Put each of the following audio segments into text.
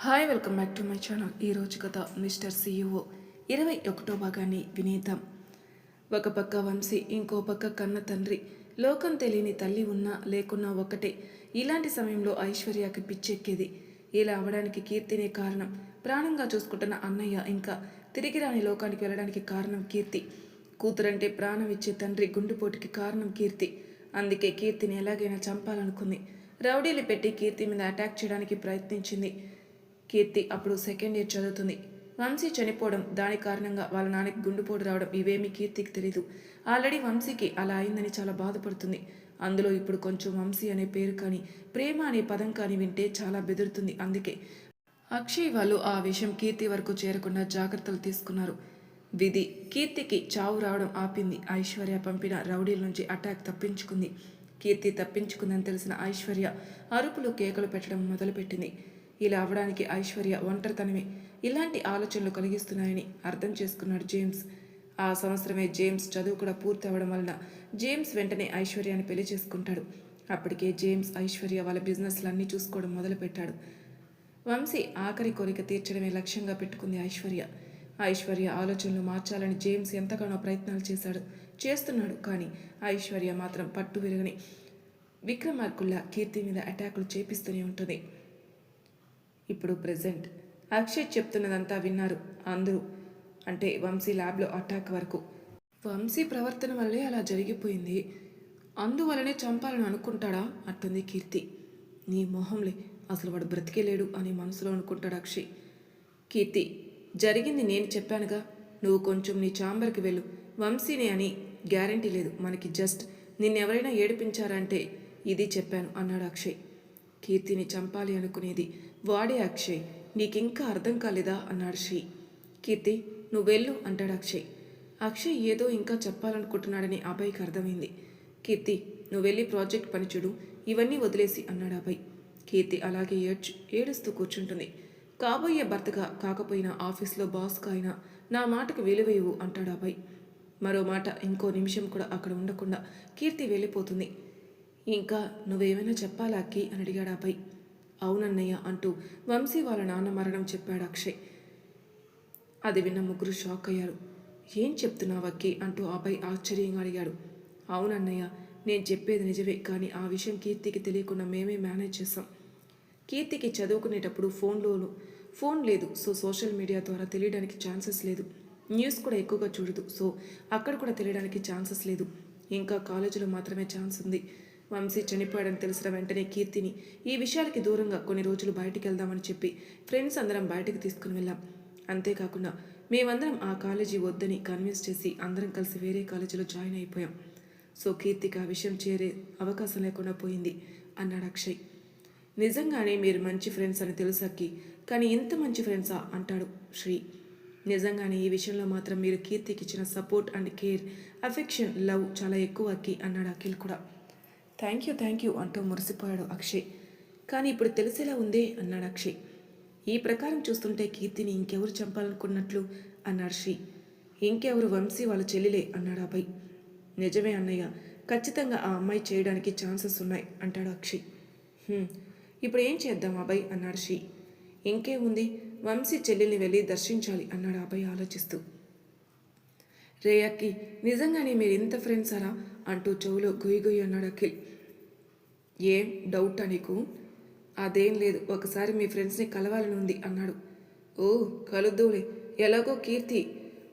Hi welcome back to my channel. ఈరోజు కథ mister CEO 21వ భాగాన్ని వినేద్దాం. ఒక పక్క వంశీ, ఇంకో పక్క కన్న తండ్రి. లోకం తెలియని తల్లి ఉన్నా లేకున్నా ఒకటే. ఇలాంటి సమయంలో ఐశ్వర్యకి పిచ్చెక్కేది. ఇలా అవడానికి కీర్తినే కారణం. ప్రాణంగా చూసుకుంటున్న అన్నయ్య ఇంకా తిరిగి రాని లోకానికి వెళ్ళడానికి కారణం కీర్తి. కూతురంటే ప్రాణం ఇచ్చే తండ్రి గుండెపోటుకి కారణం కీర్తి. అందుకే కీర్తిని ఎలాగైనా చంపాలనుకుంది. రౌడీలు పెట్టి కీర్తి మీద అటాక్ చేయడానికి ప్రయత్నించింది. కీర్తి అప్పుడు సెకండ్ ఇయర్ చదువుతుంది. వంశీ చనిపోవడం, దాని కారణంగా వాళ్ళ నాన్నకి గుండెపోటు రావడం ఇవేమీ కీర్తికి తెలీదు. ఆల్రెడీ వంశీకి అలా అయిందని చాలా బాధపడుతుంది. అందులో ఇప్పుడు కొంచెం వంశీ అనే పేరు కానీ, ప్రేమ అనే పదం కానీ వింటే చాలా బెదురుతుంది. అందుకే అక్షయ్ వాళ్ళు ఆ విషయం కీర్తి వరకు చేరకుండా జాగ్రత్తలు తీసుకున్నారు. విధి కీర్తికి చావు రావడం ఆపింది. ఐశ్వర్య పంపిన రౌడీల నుంచి అటాక్ తప్పించుకుంది. కీర్తి తప్పించుకుందని తెలిసిన ఐశ్వర్య అరుపులు కేకలు పెట్టడం మొదలుపెట్టింది. ఇలా అవడానికి ఐశ్వర్య ఒంటరితనమే ఇలాంటి ఆలోచనలు కలిగిస్తున్నాయని అర్థం చేసుకున్నాడు జేమ్స్. ఆ సంవత్సరమే జేమ్స్ చదువు కూడా పూర్తి అవ్వడం వలన జేమ్స్ వెంటనే ఐశ్వర్యాన్ని పెళ్లి చేసుకుంటాడు. అప్పటికే జేమ్స్ ఐశ్వర్య వాళ్ళ బిజినెస్లన్నీ చూసుకోవడం మొదలుపెట్టాడు. వంశీ ఆఖరి కోరిక తీర్చడమే లక్ష్యంగా పెట్టుకుంది ఐశ్వర్య. ఐశ్వర్య ఆలోచనలు మార్చాలని జేమ్స్ ఎంతగానో ప్రయత్నాలు చేస్తున్నాడు. కానీ ఐశ్వర్య మాత్రం పట్టు విరగని విక్రమార్కుల్లా కీర్తి మీద అటాకులు చేపిస్తూనే ఉంటుంది. ఇప్పుడు ప్రెజెంట్ అక్షయ్ చెప్తున్నదంతా విన్నారు అందరూ. అంటే వంశీ ల్యాబ్లో అటాక్ వరకు. వంశీ ప్రవర్తన వల్లే అలా జరిగిపోయింది, అందువలనే చంపాలని అనుకుంటాడా అంటుంది కీర్తి. నీ మొహంలే, అసలు వాడు బ్రతికేలేడు అని మనసులో అనుకుంటాడు అక్షయ్. కీర్తి, జరిగింది నేను చెప్పానుగా, నువ్వు కొంచెం నీ ఛాంబర్కి వెళ్ళు. వంశీనే అని గ్యారంటీ లేదు మనకి, జస్ట్ నిన్నెవరైనా ఏడిపించారంటే ఇది చెప్పాను అన్నాడు అక్షయ్. కీర్తిని చంపాలి అనుకునేది వాడే అక్షయ్, నీకింకా అర్థం కాలేదా అన్నాడు శ్రీ. కీర్తి, నువ్వెళ్ళు అంటాడు అక్షయ్. అక్షయ్ ఏదో ఇంకా చెప్పాలనుకుంటున్నాడని అభయ్కి అర్థమైంది. కీర్తి, నువ్వెళ్ళి ప్రాజెక్ట్ పని చూడు, ఇవన్నీ వదిలేసి అన్నాడు అభయ్. కీర్తి అలాగే ఏడుస్తూ కూర్చుంటుంది. కాబోయే భర్తగా కాకపోయినా ఆఫీస్లో బాస్గా అయినా నా మాటకు విలువేయవు అంటాడు అభయ్. మరో మాట ఇంకో నిమిషం కూడా అక్కడ ఉండకుండా కీర్తి వెళ్ళిపోతుంది. ఇంకా నువ్వేమైనా చెప్పాలా అక్కి అని అడిగాడు అభయ్. అవునన్నయ్య అంటూ వంశీ వాళ్ళ నాన్న మరణం చెప్పాడు అక్షయ్. అది విన్న ముగ్గురు షాక్ అయ్యారు. ఏం చెప్తున్నావు అక్కి అంటూ అభయ్ ఆశ్చర్యంగా అడిగాడు. అవునన్నయ్య, నేను చెప్పేది నిజమే, కానీ ఆ విషయం కీర్తికి తెలియకుండా మేమే మేనేజ్ చేసాం. కీర్తికి చదువుకునేటప్పుడు ఫోన్ లేదు, సో సోషల్ మీడియా ద్వారా తెలియడానికి ఛాన్సెస్ లేదు. న్యూస్ కూడా ఎక్కువగా చూడదు, సో అక్కడ కూడా తెలియడానికి ఛాన్సెస్ లేదు. ఇంకా కాలేజీలో మాత్రమే ఛాన్స్ ఉంది. వంశీ చనిపోయాడని తెలిసిన వెంటనే కీర్తిని ఈ విషయాలకి దూరంగా కొన్ని రోజులు బయటికి వెళ్దామని చెప్పి ఫ్రెండ్స్ అందరం బయటకు తీసుకుని వెళ్ళాం. అంతేకాకుండా మేమందరం ఆ కాలేజీ వద్దని కన్విన్స్ చేసి అందరం కలిసి వేరే కాలేజీలో జాయిన్ అయిపోయాం. సో కీర్తికి ఆ విషయం చేరే అవకాశం లేకుండా పోయింది అన్నాడు అక్షయ్. నిజంగానే మీరు మంచి ఫ్రెండ్స్ అని తెలుసక్కి, కానీ ఇంత మంచి ఫ్రెండ్సా అంటాడు శ్రీ. నిజంగానే ఈ విషయంలో మాత్రం మీరు కీర్తికి ఇచ్చిన support and care, affection, love చాలా ఎక్కువ అక్కి అన్నాడు అఖిల్ కూడా. థ్యాంక్ యూ అంటూ మురిసిపోయాడు అక్షయ్. కానీ ఇప్పుడు తెలిసేలా ఉందే అన్నాడు అక్షయ్. ఈ ప్రకారం చూస్తుంటే కీర్తిని ఇంకెవరు చంపాలనుకున్నట్లు అన్నాడు శ్రీ. ఇంకెవరు, వంశీ వాళ్ళ చెల్లిలే అన్నాడు అభయ్. నిజమే అన్నయ్య, ఖచ్చితంగా ఆ అమ్మాయి చేయడానికి ఛాన్సెస్ ఉన్నాయి అంటాడు అక్షయ్. ఇప్పుడు ఏం చేద్దాం అభయ్ అన్నాడు శ్రీ. ఇంకేముంది, వంశీ చెల్లెల్ని వెళ్ళి దర్శించాలి అన్నాడు అభయ్ ఆలోచిస్తూ. రే అక్కి, నిజంగానే మీరు ఇంత ఫ్రెండ్సారా అంటూ చెవులో గొయ్యి అన్నాడు అఖిల్. ఏం డౌటా నీకు? అదేం లేదు, ఒకసారి మీ ఫ్రెండ్స్ని కలవాలని ఉంది అన్నాడు. ఓ కలుద్దులే, ఎలాగో కీర్తి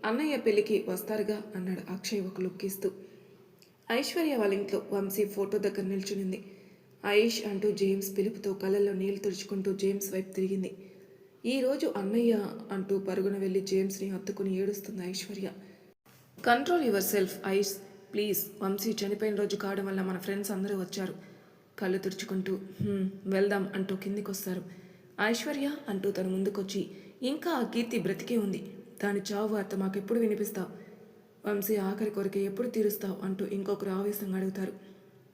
అన్నయ్య పెళ్ళికి వస్తారుగా అన్నాడు అక్షయ్ ఒక లుక్ ఇస్తూ. ఐశ్వర్య వాళ్ళ ఇంట్లో వంశీ ఫోటో దగ్గర నిల్చునింది. ఐష్ అంటూ జేమ్స్ పిలుపుతో కళ్ళల్లో నీళ్లు తుడుచుకుంటూ జేమ్స్ వైపు తిరిగింది. ఈరోజు అన్నయ్య అంటూ పరుగున వెళ్ళి జేమ్స్ని హత్తుకుని ఏడుస్తుంది Aishwarya. Control yourself Aish, please. Vamshi చనిపోయిన రోజు కావడం వల్ల మన ఫ్రెండ్స్ అందరూ వచ్చారు. కళ్ళు తుడుచుకుంటూ వెళ్దాం అంటూ కిందికొస్తారు. ఐశ్వర్య అంటూ తను ముందుకొచ్చి, ఇంకా ఆ కీర్తి బ్రతికే ఉంది, దాని చావు వార్త మాకెప్పుడు వినిపిస్తావు? వంశీ ఆఖరి కోరిక ఎప్పుడు తీరుస్తావు అంటూ ఇంకొకరు ఆవేశంగా అడుగుతారు.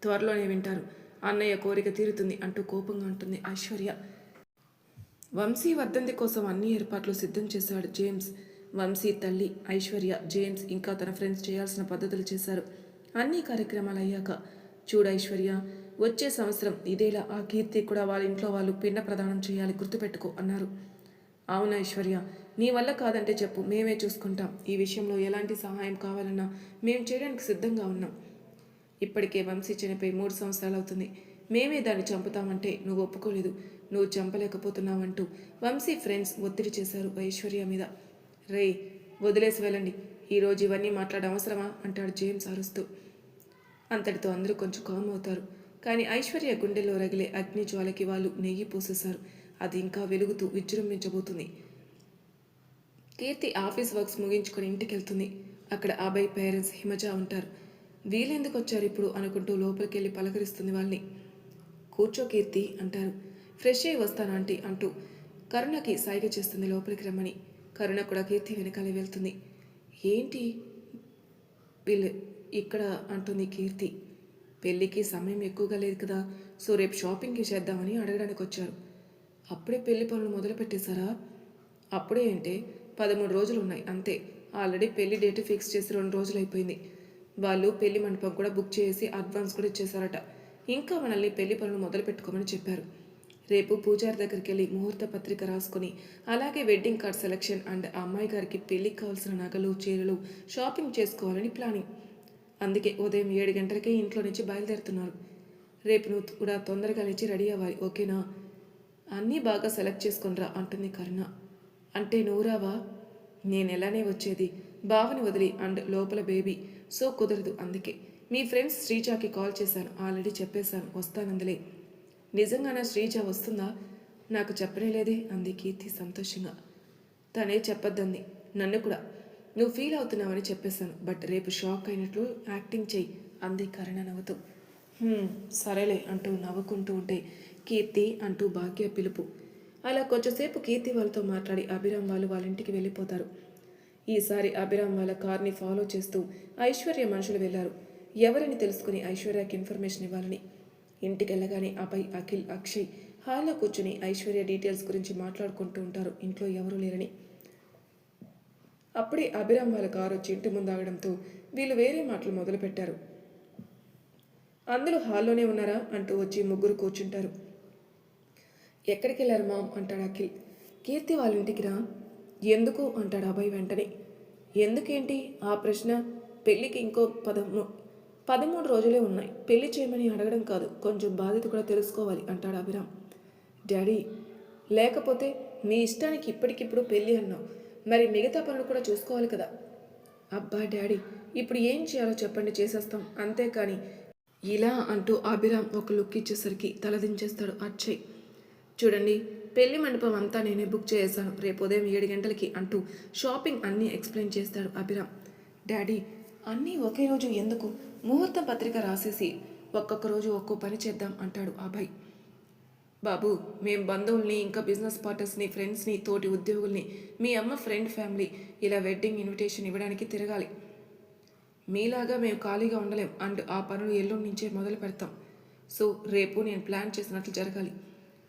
త్వరలోనే వింటారు, అన్నయ్య కోరిక తీరుతుంది అంటూ కోపంగా ఉంటుంది ఐశ్వర్య. వంశీ వర్ధంతి కోసం అన్ని ఏర్పాట్లు సిద్ధం చేశాడు జేమ్స్. వంశీ తల్లి ఐశ్వర్య, జేమ్స్ ఇంకా తన ఫ్రెండ్స్ చేయాల్సిన పద్ధతులు చేశారు. అన్ని కార్యక్రమాలు అయ్యాక, చూడు ఐశ్వర్య, వచ్చే సంవత్సరం ఇదేలా ఆ కీర్తి కూడా వాళ్ళ ఇంట్లో వాళ్ళు పిండ ప్రదానం చేయాలి, గుర్తుపెట్టుకో అన్నారు. అవునా ఐశ్వర్య, నీ వల్ల కాదంటే చెప్పు, మేమే చూసుకుంటాం. ఈ విషయంలో ఎలాంటి సహాయం కావాలన్నా మేము చేయడానికి సిద్ధంగా ఉన్నాం. ఇప్పటికే వంశీ చనిపోయి 3 సంవత్సరాలు అవుతుంది. మేమే దాన్ని చంపుతామంటే నువ్వు ఒప్పుకోలేదు. నువ్వు చంపలేకపోతున్నావంటూ వంశీ ఫ్రెండ్స్ ఒత్తిడి చేశారు ఐశ్వర్య మీద. రేయ్, వదిలేసి వెళ్ళండి, ఈరోజు ఇవన్నీ మాట్లాడడం అవసరమా అంటాడు జేమ్స్ అరుస్తూ. అంతటితో అందరూ కొంచెం కామ్ అవుతారు. కానీ ఐశ్వర్య గుండెల్లో రగిలే అగ్ని జ్వాలకి వాళ్ళు నెయ్యి పోసేశారు. అది ఇంకా వెలుగుతూ విజృంభించబోతుంది. కీర్తి ఆఫీస్ వర్క్స్ ముగించుకొని ఇంటికి వెళ్తుంది. అక్కడ అభయ్ పేరెంట్స్ హిమజ ఉంటారు. వీళ్ళెందుకు వచ్చారు ఇప్పుడు అనుకుంటూ లోపలికి వెళ్ళి పలకరిస్తుంది వాళ్ళని. కూర్చో కీర్తి అంటారు. ఫ్రెష్ అయ్యి వస్తాను ఆంటీ అంటూ కరుణకి సైగ చేస్తుంది లోపలికి రమ్మని. కరుణ కూడా కీర్తి వెనకాలే వెళ్తుంది. ఏంటి వీళ్ళు ఇక్కడ అంటుంది కీర్తి. పెళ్ళికి సమయం ఎక్కువగా లేదు కదా, సో రేపు షాపింగ్కి చేద్దామని అడగడానికి వచ్చారు. అప్పుడే పెళ్లి పనులు మొదలు పెట్టేశారా? అప్పుడే అంటే 13 రోజులు ఉన్నాయి అంతే. ఆల్రెడీ పెళ్లి డేట్ ఫిక్స్ చేసి 2 రోజులు అయిపోయింది. వాళ్ళు పెళ్లి మండపం కూడా బుక్ చేసి అడ్వాన్స్ కూడా ఇచ్చేశారట. ఇంకా మనల్ని పెళ్లి పనులు మొదలు పెట్టుకోమని చెప్పారు. రేపు పూజారి దగ్గరికి వెళ్ళి ముహూర్త పత్రిక రాసుకొని అలాగే వెడ్డింగ్ కార్డ్ సెలెక్షన్ అండ్ ఆ అమ్మాయి గారికి పెళ్లికి కావాల్సిన నగలు చీరలు షాపింగ్ చేసుకోవాలని ప్లానింగ్. అందుకే ఉదయం 7 గంటలకే ఇంట్లో నుంచి బయలుదేరుతున్నారు. రేపు నువ్వు కూడా తొందరగా లేచి రెడీ అవ్వాలి, ఓకేనా? అన్నీ బాగా సెలెక్ట్ చేసుకునిరా అంటుంది కరుణ. అంటే నువ్వు రావా? నేను ఎలానే వచ్చేది, బావని వదిలి అండ్ లోపల బేబీ, సో కుదరదు. అందుకే మీ ఫ్రెండ్స్ శ్రీజాకి కాల్ చేశాను, ఆల్రెడీ చెప్పేశాను వస్తానందులే. నిజంగానా శ్రీజ వస్తుందా? నాకు చెప్పనే లేదే అంది కీర్తి సంతోషంగా. తనే చెప్పొద్దంది, నన్ను కూడా. నువ్వు ఫీల్ అవుతున్నావని చెప్పేశాను, బట్ రేపు షాక్ అయినట్లు యాక్టింగ్ చెయ్యి అంది కరుణ నవ్వుతూ. సరేలే అంటూ నవ్వుకుంటూ ఉంటే కీర్తి అంటూ భాగ్య పిలుపు. అలా కొంచెంసేపు కీర్తి వాళ్ళతో మాట్లాడి అభిరామ్ వాళ్ళు వాళ్ళ ఇంటికి వెళ్ళిపోతారు. ఈసారి అభిరామ్ వాళ్ళ కార్ని ఫాలో చేస్తూ ఐశ్వర్య మనుషులు వెళ్లారు. ఎవరని తెలుసుకుని ఐశ్వర్యకి ఇన్ఫర్మేషన్ ఇవ్వాలని. ఇంటికి వెళ్ళగానే అభయ్, అఖిల్, అక్షయ్ హాల్లో కూర్చుని ఐశ్వర్య డీటెయిల్స్ గురించి మాట్లాడుకుంటూ ఉంటారు, ఇంట్లో ఎవరూ లేరని. అప్పుడే అభిరామ్ వాళ్ళ కారు వచ్చి ఇంటి ముందు ఆగడంతో వీళ్ళు వేరే మాటలు మొదలుపెట్టారు. అందరూ హాల్లోనే ఉన్నారా అంటూ వచ్చి ముగ్గురు కూర్చుంటారు. ఎక్కడికి వెళ్ళారు మామ్ అంటాడు అఖిల్. కీర్తి వాళ్ళ ఇంటికి రా. ఎందుకు అంటాడు అభయ్ వెంటనే. ఎందుకేంటి ఆ ప్రశ్న? పెళ్ళికి ఇంకో 13 రోజులే ఉన్నాయి. పెళ్లి చేయమని అడగడం కాదు, కొంచెం బాధ్యత కూడా తెలుసుకోవాలి అంటాడు అభిరామ్. డాడీ, లేకపోతే మీ ఇష్టానికి ఇప్పటికిప్పుడు పెళ్ళి అన్నావు, మరి మిగతా పనులు కూడా చూసుకోవాలి కదా. అబ్బా డాడీ, ఇప్పుడు ఏం చేయాలో చెప్పండి, చేసేస్తాం, అంతేకాని ఇలా అంటూ అభిరామ్ ఒక లుక్ ఇచ్చేసరికి తలదించేస్తాడు అక్షయ్. చూడండి, పెళ్లి మండపం అంతా నేనే బుక్ చేశాను, రేపు ఉదయం 7 గంటలకి అంటూ షాపింగ్ అన్నీ ఎక్స్ప్లెయిన్ చేస్తాడు అభిరామ్. డాడీ, అన్నీ ఒకే రోజు ఎందుకు? ముహూర్తం పత్రిక రాసేసి ఒక్కొక్క రోజు ఒక్కో పని చేద్దాం అంటాడు అభయ్. బాబు, మేం బంధువుల్ని, ఇంకా బిజినెస్ పార్ట్నర్స్ని, ఫ్రెండ్స్ని, తోటి ఉద్యోగుల్ని, మీ అమ్మ ఫ్రెండ్ ఫ్యామిలీ ఇలా వెడ్డింగ్ ఇన్విటేషన్ ఇవ్వడానికి తిరగాలి. మీలాగా మేము ఖాళీగా ఉండలేం అండ్ ఆ పనులు ఎల్లుండి నుంచే మొదలు పెడతాం. సో రేపు నేను ప్లాన్ చేసినట్లు జరగాలి.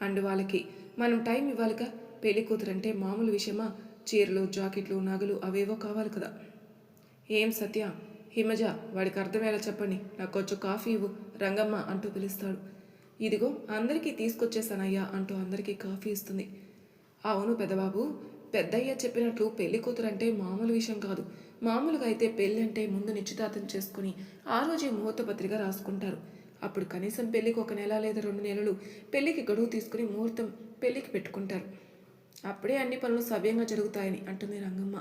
అండ్ వాళ్ళకి మనం టైం ఇవ్వాలిగా. పెళ్లి కూతురంటే మామూలు విషయమా? చీరలు, జాకెట్లు, నగలు అవేవో కావాలి కదా. ఏం సత్య, హిమజ, వాడికి అర్థమయ్యేలా చెప్పండి, నాకు కొంచెం కాఫీ ఇవ్వు రంగమ్మ అంటూ పిలుస్తాడు. ఇదిగో అందరికీ తీసుకొచ్చేసానయ్యా అంటూ అందరికీ కాఫీ ఇస్తుంది. అవును పెద్దబాబు, పెద్దయ్య చెప్పినట్లు పెళ్లి కూతురంటే మామూలు విషయం కాదు. మామూలుగా అయితే పెళ్ళి అంటే ముందు నిశ్చితార్థం చేసుకుని ఆ రోజే ముహూర్త పత్రిక రాసుకుంటారు. అప్పుడు కనీసం పెళ్ళికి 1 నెల లేదా 2 నెలలు పెళ్ళికి గడువు తీసుకుని ముహూర్తం పెళ్ళికి పెట్టుకుంటారు. అప్పుడే అన్ని పనులు సవ్యంగా జరుగుతాయని అంటుంది రంగమ్మ.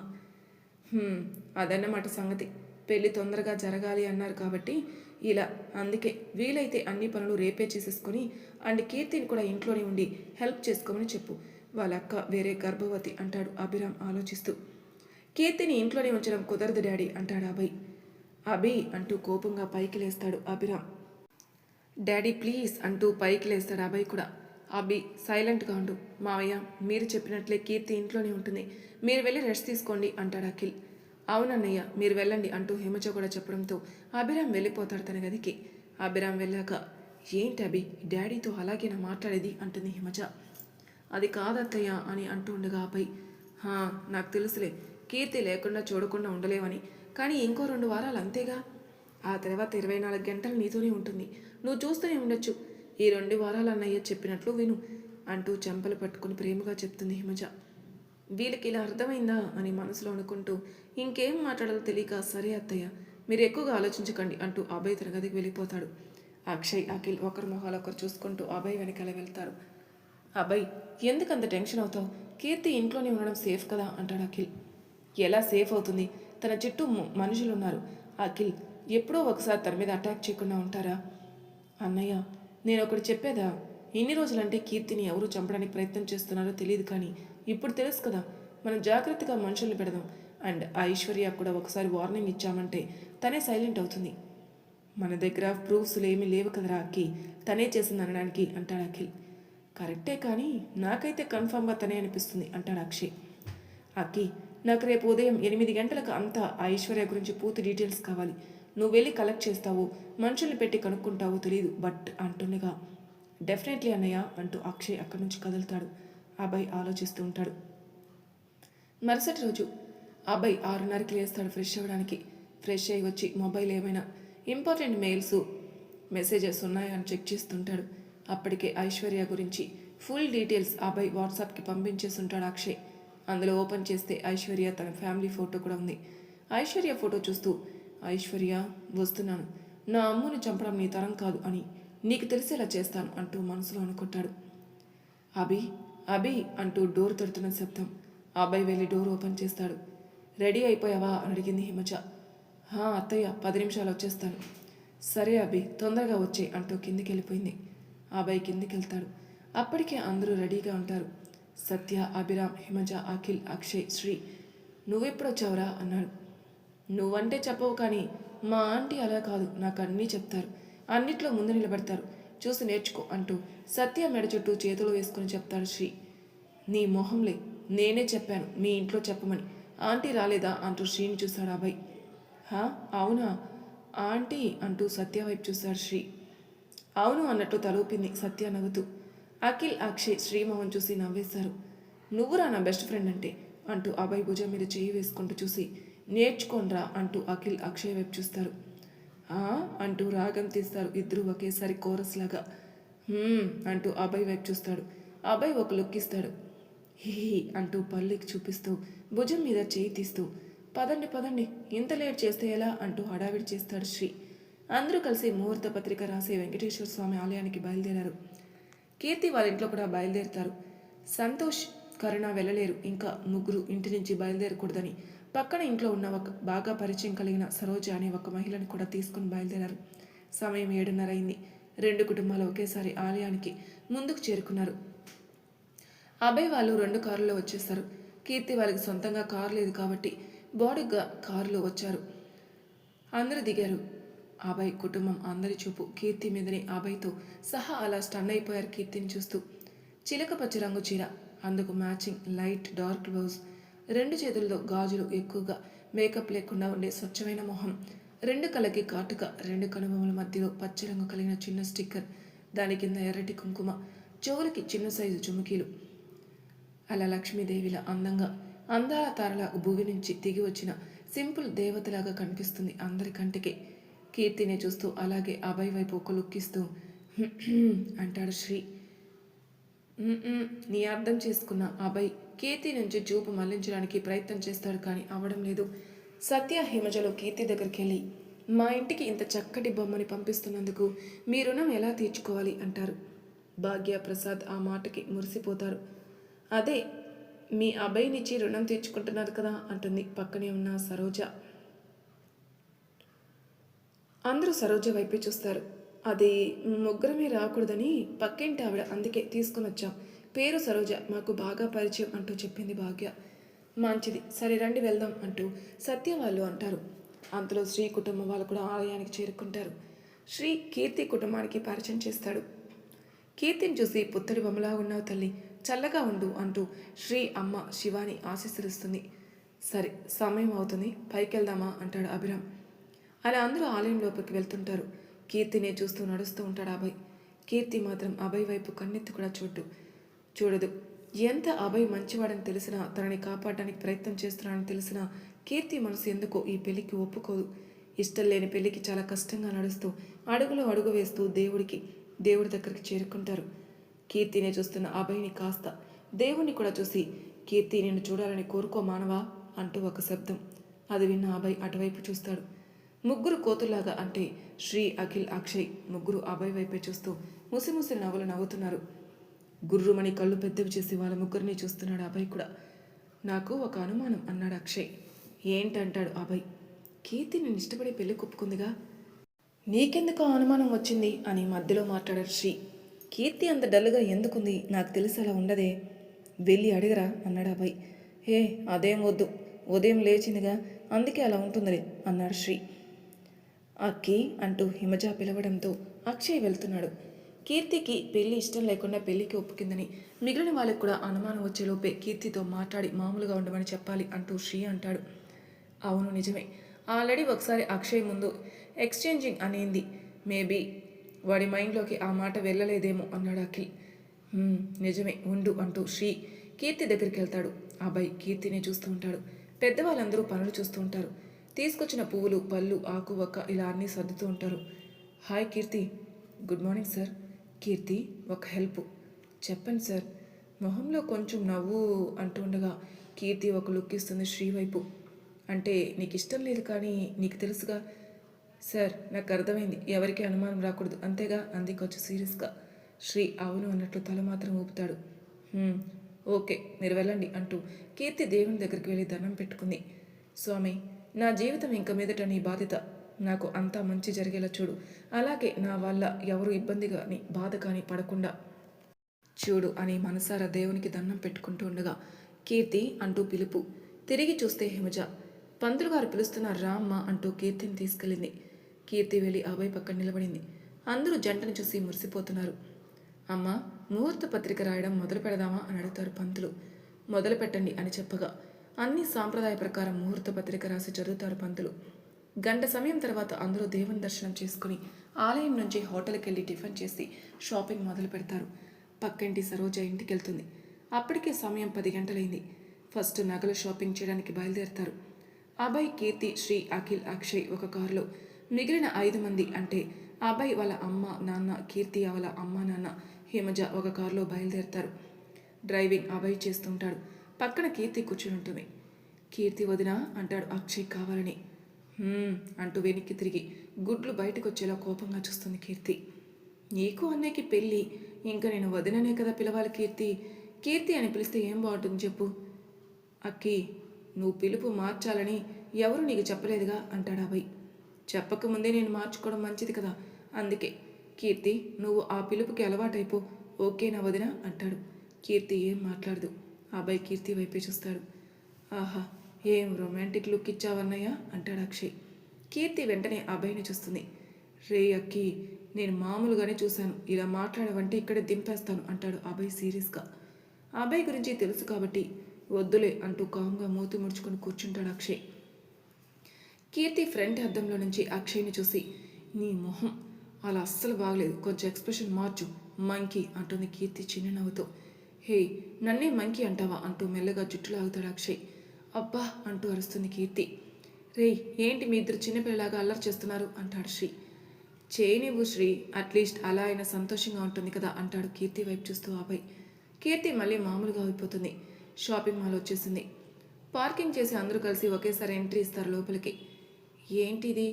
అదన్నమాట సంగతి. పెళ్ళి తొందరగా జరగాలి అన్నారు కాబట్టి ఇలా. అందుకే వీలైతే అన్ని పనులు రేపే చేసేసుకొని అండ్ కీర్తిని కూడా ఇంట్లోనే ఉండి హెల్ప్ చేసుకోమని చెప్పు. వాళ్ళ అక్క వేరే గర్భవతి అంటాడు అభిరామ్ ఆలోచిస్తూ. కీర్తిని ఇంట్లోనే ఉంచడం కుదరదు డాడీ అంటాడు అభయ్. అభి అంటూ కోపంగా పైకి లేస్తాడు అభిరామ్. డాడీ ప్లీజ్ అంటూ పైకి లేస్తాడు అభయ్ కూడా. అభి సైలెంట్గా ఉండు. మావయ్య, మీరు చెప్పినట్లే కీర్తి ఇంట్లోనే ఉంటుంది, మీరు వెళ్ళి రెస్ట్ తీసుకోండి అంటాడు అఖిల్. అవునన్నయ్య, మీరు వెళ్ళండి అంటూ హిమజ కూడా చెప్పడంతో అభిరామ్ వెళ్ళిపోతాడు తన గదికి. అభిరామ్ వెళ్ళాక, ఏంటి అభి, డాడీతో అలాగేనా మాట్లాడేది అంటుంది హిమజ. అది కాదత్తయ్య అని అంటూ ఉండగా అభయ్, నాకు తెలుసులే, కీర్తి లేకుండా చూడకుండా ఉండలేవని, కానీ ఇంకో 2 వారాలు అంతేగా. ఆ తర్వాత 24 గంటలు నీతోనే ఉంటుంది. నువ్వు చూస్తూనే ఉండొచ్చు. ఈ 2 వారాలు అన్నయ్య చెప్పినట్లు విను అంటూ చెంపలు పట్టుకుని ప్రేమగా చెప్తుంది హిమజ. వీళ్ళకి ఇలా అర్థమైందా అని మనసులో అనుకుంటూ ఇంకేం మాట్లాడాలో తెలియక సరే అత్తయ్య మీరు ఎక్కువగా ఆలోచించకండి అంటూ అభయ్ తన గదికి వెళ్ళిపోతాడు. అక్షయ్ అఖిల్ ఒకరి మొహాలు ఒకరు చూసుకుంటూ అభయ్ వెనకాల వెళ్తారు. అభయ్ ఎందుకంత టెన్షన్ అవుతావు? కీర్తి ఇంట్లోనే ఉండడం సేఫ్ కదా అంటాడు అఖిల్. ఎలా సేఫ్ అవుతుంది? తన చుట్టూ మనుషులు ఉన్నారు. అఖిల్ ఎప్పుడో ఒకసారి తన మీద అటాక్ చేయకుండా ఉంటారా? అన్నయ్య నేను ఒకటి చెప్పేదా? ఇన్ని రోజులంటే కీర్తిని ఎవరు చంపడానికి ప్రయత్నం చేస్తున్నారో తెలియదు, కానీ ఇప్పుడు తెలుసు కదా. మనం జాగ్రత్తగా మనుషుల్ని పెడదాం. అండ్ ఐశ్వర్య కూడా ఒకసారి వార్నింగ్ ఇచ్చామంటే తనే సైలెంట్ అవుతుంది. మన దగ్గర ప్రూఫ్స్లు ఏమీ లేవు కదరా అక్కి, తనే చేసింది అనడానికి అంటాడు అఖిల్. కరెక్టే, కానీ నాకైతే కన్ఫామ్గా తనే అనిపిస్తుంది అంటాడు అక్షయ్. అక్కి నాకు రేపు ఉదయం 8 గంటలకు అంతా ఐశ్వర్య గురించి పూర్తి డీటెయిల్స్ కావాలి. నువ్వు వెళ్ళి కలెక్ట్ చేస్తావు, మనుషుల్ని పెట్టి కనుక్కుంటావో తెలియదు, బట్ అంటుండగా డెఫినెట్లీ అన్నయ్య అంటూ అక్షయ్ అక్కడి నుంచి కదులుతాడు. అభయ్ ఆలోచిస్తూ ఉంటాడు. మరుసటి రోజు అభయ్ 6:30కి లేస్తాడు ఫ్రెష్ అవ్వడానికి. ఫ్రెష్ అయ్యి వచ్చి మొబైల్ ఏమైనా ఇంపార్టెంట్ మెసేజెస్ ఉన్నాయా అని చెక్ చేస్తుంటాడు. అప్పటికే ఐశ్వర్య గురించి ఫుల్ డీటెయిల్స్ అభయ్ వాట్సాప్కి పంపించేసి ఉంటాడు అక్షయ్. అందులో ఓపెన్ చేస్తే ఐశ్వర్య తన ఫ్యామిలీ ఫోటో కూడా ఉంది. ఐశ్వర్య ఫోటో చూస్తూ ఐశ్వర్య వస్తున్నాను, నా అమ్ముని చంపడం నీ తరం కాదు అని నీకు తెలిసేలా చేస్తాను అంటూ మనసులో అనుకుంటాడు. అభి అభి అంటూ డోర్ తడుతున్న శబ్దం. అభయ్ వెళ్ళి డోర్ ఓపెన్ చేస్తాడు. రెడీ అయిపోయావా అని అడిగింది హిమజ. అత్తయ్య 10 నిమిషాలు వచ్చేస్తాను. సరే అభి తొందరగా వచ్చే అంటూ కిందికి వెళ్ళిపోయింది. అభయ్ కిందికి వెళ్తాడు. అప్పటికే అందరూ రెడీగా ఉంటారు. సత్య, అభిరామ్, హిమజ, అఖిల్, అక్షయ్, శ్రీ. నువ్వెప్పుడొచ్చావురా అన్నాడు. నువ్వంటే చెప్పవు, కానీ మా ఆంటీ అలా కాదు, నాకు అన్నీ చెప్తారు, అన్నిట్లో ముందు నిలబడతారు, చూసి నేర్చుకో అంటూ సత్య మెడ చుట్టూ చేతులు వేసుకుని చెప్తాడు శ్రీ. నీ మొహంలే, నేనే చెప్పాను మీ ఇంట్లో చెప్పమని, ఆంటీ రాలేదా అంటూ శ్రీని చూశాడు అభయ్. అవునా ఆంటీ అంటూ సత్య వైపు చూశాడు శ్రీ. అవును అన్నట్టు తలూపింది సత్య నవ్వుతూ. అఖిల్, అక్షయ్ శ్రీమోహన్ చూసి నవ్వేశారు. నువ్వురా నా బెస్ట్ ఫ్రెండ్ అంటే అంటూ అభయ్ భుజం మీద చేయి వేసుకుంటూ చూసి నేర్చుకోనరా అంటూ అఖిల్, అక్షయ్ వైపు చూస్తారు. అంటూ రాగం తీస్తారు ఇద్దరు ఒకేసారి కోరస్ లాగా. అంటూ అభయ్ వైపు చూస్తాడు. అభయ్ ఒక లుక్ ఇస్తాడు. హీ అంటూ పళ్ళకి చూపిస్తూ భుజం మీద చేయి తీస్తూ పదండి పదండి, ఇంత లేట్ చేస్తే ఎలా అంటూ హడావిడి చేస్తాడు శ్రీ. అందరూ కలిసి ముహూర్త పత్రిక రాసే వెంకటేశ్వర స్వామి ఆలయానికి బయలుదేరారు. కీర్తి వాళ్ళ ఇంట్లో కూడా బయలుదేరుతారు. సంతోష్, కరుణ వెళ్ళలేరు. ఇంకా ముగ్గురు ఇంటి నుంచి బయలుదేరకూడదని పక్కన ఇంట్లో ఉన్న ఒక బాగా పరిచయం కలిగిన సరోజ అనే ఒక మహిళను కూడా తీసుకుని బయలుదేరారు. సమయం 7:30 అయింది. 2 కుటుంబాలు ఒకేసారి ఆలయానికి ముందుకు చేరుకున్నారు. అభయ్ వాళ్ళు 2 కారుల్లో వచ్చేస్తారు. కీర్తి వాళ్ళకి సొంతంగా కారు లేదు కాబట్టి బాడీగా కారులో వచ్చారు. అందరూ దిగారు. అభయ్ కుటుంబం అందరి చూపు కీర్తి మీదనే అభయ్తో సహా అలా స్టన్ అయిపోయారు కీర్తిని చూస్తూ. చిలక పచ్చ రంగు చీర, అందుకు మ్యాచింగ్ లైట్ డార్క్ బ్లౌజ్, 2 చేతుల్లో గాజులు, ఎక్కువగా మేకప్ లేకుండా ఉండే స్వచ్ఛమైన మొహం, 2 కళ్ళకి కాటుక, 2 కనుబొమ్మల మధ్యలో పచ్చరంగు కలిగిన చిన్న స్టిక్కర్, దాని కింద ఎర్రటి కుంకుమ, చెవులకి చిన్న సైజు చుముకీలు. అలా లక్ష్మీదేవిలా అందంగా అందాల తారల భూమి నుంచి దిగి వచ్చిన సింపుల్ దేవతలాగా కనిపిస్తుంది అందరి కంటికి. కీర్తిని చూస్తూ అలాగే అభయ్ వైపు ఒక లుక్కిస్తూ అంటాడు శ్రీ. నీ అర్థం చేసుకున్న అభయ్ కీర్తి నుంచి చూపు మళ్లించడానికి ప్రయత్నం చేస్తాడు, కానీ అవడం లేదు. సత్య, హిమజలు కీర్తి దగ్గరికి వెళ్ళి మా ఇంటికి ఇంత చక్కటి బొమ్మని పంపిస్తున్నందుకు మీ రుణం ఎలా తీర్చుకోవాలి అంటారు. భాగ్య, ప్రసాద్ ఆ మాటకి మురిసిపోతారు. అదే మీ అభయ్నిచ్చి రుణం తీర్చుకుంటున్నారు కదా అంటుంది పక్కనే ఉన్న సరోజ. అందరూ సరోజ వైపే చూస్తారు. అది ముగ్గురమే రాకూడదని పక్కింటి ఆవిడ, అందుకే తీసుకుని వచ్చాం. పేరు సరోజ, మాకు బాగా పరిచయం అంటూ చెప్పింది భాగ్య. మంచిది, సరే రండి వెళ్దాం అంటూ సత్య వాళ్ళు అంటారు. అంతలో శ్రీ కుటుంబం వాళ్ళు కూడా ఆలయానికి చేరుకుంటారు. శ్రీ కీర్తి కుటుంబానికి పరిచయం చేస్తాడు. కీర్తిని చూసి పుత్తడి బొమ్మలా ఉన్నావు తల్లి, చల్లగా ఉండు అంటూ శ్రీ అమ్మ శివాని ఆశీస్సులిస్తుంది. సరే సమయం అవుతుంది, పైకి వెళ్దామా అంటాడు అభిరామ్. అలా అందరూ ఆలయం లోపలికి వెళ్తుంటారు. కీర్తినే చూస్తూ నడుస్తూ ఉంటాడు అభయ్. కీర్తి మాత్రం అభయ్ వైపు కన్నెత్తి కూడా చూడదు. ఎంత అభయ్ మంచివాడని తెలిసినా, తనని కాపాడడానికి ప్రయత్నం చేస్తున్నాడని తెలిసినా కీర్తి మనసు ఎందుకో ఈ పెళ్లికి ఒప్పుకోదు. ఇష్టం లేని పెళ్లికి చాలా కష్టంగా నడుస్తూ అడుగులో అడుగు వేస్తూ దేవుడి దగ్గరికి చేరుకుంటారు. కీర్తిని చూస్తున్న అభయ్ని కాస్త దేవుణ్ణి కూడా చూసి, కీర్తి నిన్ను చూడాలని కోరుకో మానవా అంటూ ఒక శబ్దం. అది విన్న అభయ్ అటువైపు చూస్తాడు. ముగ్గురు కోతుల్లాగా, అంటే శ్రీ, అఖిల్, అక్షయ్ ముగ్గురు అభయ్ వైపే చూస్తూ ముసిముసి నవ్వులు నవ్వుతున్నారు. గుర్రుమని కళ్ళు పెద్దవి చేసి వాళ్ళ ముగ్గురిని చూస్తున్నాడు అభయ్ కూడా. నాకు ఒక అనుమానం అన్నాడు అక్షయ్. ఏంటంటాడు అభయ్. కీర్తి నేను ఇష్టపడి పెళ్లి కొప్పుకుందిగా, నీకెందుకు ఆ అనుమానం వచ్చింది అని మధ్యలో మాట్లాడారు శ్రీ. కీర్తి అంత డల్గా ఎందుకుంది నాకు తెలిసి అలా ఉండదే, వెళ్ళి అడిగరా అన్నాడు అభయ్. అదేం వద్దు, ఉదయం లేచిందిగా, అందుకే అలా ఉంటుందిలే అన్నాడు శ్రీ. అక్కి అంటూ హిమజ పిలవడంతో అక్షయ్ వెళ్తున్నాడు. కీర్తికి పెళ్లి ఇష్టం లేకుండా పెళ్లికి ఒప్పుకుందని మిగిలిన వాళ్ళకి కూడా అనుమానం వచ్చేలోపే కీర్తితో మాట్లాడి మామూలుగా ఉండమని చెప్పాలి అంటూ శ్రీ అంటాడు. అవును నిజమే, ఆల్రెడీ ఒకసారి అక్షయ్ ముందు ఎక్స్చేంజింగ్ అనేది, మేబీ వాడి మైండ్లోకి ఆ మాట వెళ్ళలేదేమో అన్నాడు అఖిల్. నిజమే ఉండు అంటూ శ్రీ కీర్తి దగ్గరికి వెళ్తాడు. అబ్బాయి కీర్తిని చూస్తూ ఉంటాడు. పెద్దవాళ్ళందరూ పనులు చూస్తూ ఉంటారు. తీసుకొచ్చిన పువ్వులు, పళ్ళు, ఆకు, ఒక్క ఇలా అన్నీ సర్దుతూ ఉంటారు. Hi Keerthi. Good morning sir. Keerthi ఒక హెల్ప్. చెప్పండి సార్. మొహంలో కొంచెం నవ్వు అంటూ ఉండగా కీర్తి ఒక లుక్ ఇస్తుంది శ్రీ వైపు. అంటే నీకు ఇష్టం లేదు కానీ నీకు తెలుసుగా సార్, నాకు అర్థమైంది, ఎవరికి అనుమానం రాకూడదు అంతేగా అంది కొంచెం సీరియస్గా. శ్రీ అవును అన్నట్లు తల మాత్రం ఊపుతాడు. ఓకే మీరు వెళ్ళండి అంటూ కీర్తి దేవుని దగ్గరికి వెళ్ళి దండం పెట్టుకుంది. స్వామి, నా జీవితం ఇంక మీదట నీ బాధ్యత, నాకు అంతా మంచి జరిగేలా చూడు, అలాగే నా వల్ల ఎవరు ఇబ్బంది కానీ బాధ కానీ పడకుండా చూడు అని మనసారా దేవునికి దండం పెట్టుకుంటూ ఉండగా కీర్తి అంటూ పిలుపు. తిరిగి చూస్తే హిమజ. పంతులు గారు పిలుస్తున్నారు రామ్మ అంటూ కీర్తిని తీసుకెళ్ళింది. కీర్తి వెళ్ళి అభయ్ పక్కన నిలబడింది. అందరూ జంటను చూసి మురిసిపోతున్నారు. అమ్మ, ముహూర్త పత్రిక రాయడం మొదలు పెడదామా అని అడుగుతారు పంతులు. మొదలు పెట్టండి అని చెప్పగా అన్ని సాంప్రదాయ ప్రకారం ముహూర్త పత్రిక రాసి చదువుతారు పంతులు. గంట సమయం తర్వాత అందరూ దేవుని దర్శనం చేసుకుని ఆలయం నుంచి హోటల్కి వెళ్ళి టిఫిన్ చేసి షాపింగ్ మొదలు పెడతారు. పక్కింటి సరోజ ఇంటికి వెళ్తుంది. అప్పటికే సమయం 10 గంటలైంది. ఫస్ట్ నగలు షాపింగ్ చేయడానికి బయలుదేరతారు. అభయ్, కీర్తి, శ్రీ, అఖిల్, అక్షయ్ ఒక కారులో, మిగిలిన 5 మంది అంటే అభయ్ వాళ్ళ అమ్మ నాన్న, కీర్తి వాళ్ళ అమ్మ నాన్న, హిమజ ఒక కారులో బయలుదేరతారు. డ్రైవింగ్ అభయ్ చేస్తుంటాడు. పక్కన కీర్తి కూర్చుని ఉంటుంది. కీర్తి వదినా అంటాడు అక్షయ్ కావాలని. అంటూ వెనక్కి తిరిగి గుడ్లు బయటకు వచ్చేలా కోపంగా చూస్తుంది కీర్తి. నీకు అన్నయ్యకి పెళ్ళి, ఇంకా నేను వదిననే కదా పిలవాలి కీర్తి. కీర్తి అని పిలిస్తే ఏం బాగుంటుంది చెప్పు. అక్కి, నువ్వు పిలుపు మార్చాలని ఎవరు నీకు చెప్పలేదుగా అంటాడు అభయ్. చెప్పకముందే నేను మార్చుకోవడం మంచిది కదా, అందుకే. కీర్తి, నువ్వు ఆ పిలుపుకి అలవాటైపో, ఓకేనా వదిన అంటాడు. కీర్తి ఏం మాట్లాడదు. అభయ్ కీర్తి వైపే చూస్తాడు. ఆహా, ఏం రొమాంటిక్ లుక్ ఇచ్చావన్నయ్య అంటాడు అక్షయ్. కీర్తి వెంటనే అభయ్ని చూస్తుంది. రే అక్కి, నేను మామూలుగానే చూశాను, ఇలా మాట్లాడవంటే ఇక్కడే దింపేస్తాను అంటాడు అభయ్ సీరియస్గా. అభయ్ గురించి తెలుసు కాబట్టి వద్దులే అంటూ కామ్గా మూతి ముడుచుకొని కూర్చుంటాడు అక్షయ్. కీర్తి ఫ్రంట్ అద్దంలో నుంచి అక్షయ్ని చూసి, నీ మొహం అలా అస్సలు బాగలేదు, కొంచెం ఎక్స్ప్రెషన్ మార్చు మంకీ అంటుంది కీర్తి చిన్న నవ్వుతో. హే, నన్నే మంకీ అంటావా అంటూ మెల్లగా జుట్టు లాగుతాడు అక్షయ్. అబ్బా అంటూ అరుస్తుంది కీర్తి. రేయ్, ఏంటి మీ ఇద్దరు చిన్నపిల్లలాగా అల్లరి చేస్తున్నారు అంటాడు శ్రీ. చేయనివ్వు శ్రీ, అట్లీస్ట్ అలా అయినా సంతోషంగా ఉంటుంది కదా అంటాడు కీర్తి వైపు చూస్తూ అభయ్. కీర్తి మళ్ళీ మామూలుగా అయిపోతుంది. షాపింగ్ మాల్ వచ్చేసింది. పార్కింగ్ చేసి అందరూ కలిసి ఒకేసారి ఎంట్రీ ఇస్తారు లోపలికి. ఏంటిది,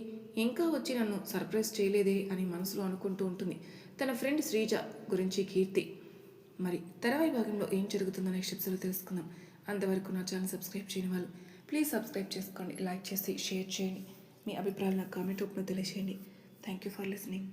ఇంకా వచ్చి నన్ను సర్ప్రైజ్ చేయలేదే అని మనసులో అనుకుంటూ ఉంటుంది తన ఫ్రెండ్ శ్రీజ గురించి కీర్తి. మరి తర్వాయి భాగంలో ఏం జరుగుతుందో నెక్స్ట్ ఎపిసోడ్లో తెలుసుకుందాం. అంతవరకు నా ఛానల్ సబ్స్క్రైబ్ చేయని వాళ్ళు ప్లీజ్ సబ్స్క్రైబ్ చేసుకోండి, లైక్ చేసి షేర్ చేయండి, మీ అభిప్రాయాలు నాకు కామెంట్ రూపంలో తెలియజేయండి. Thank you for listening.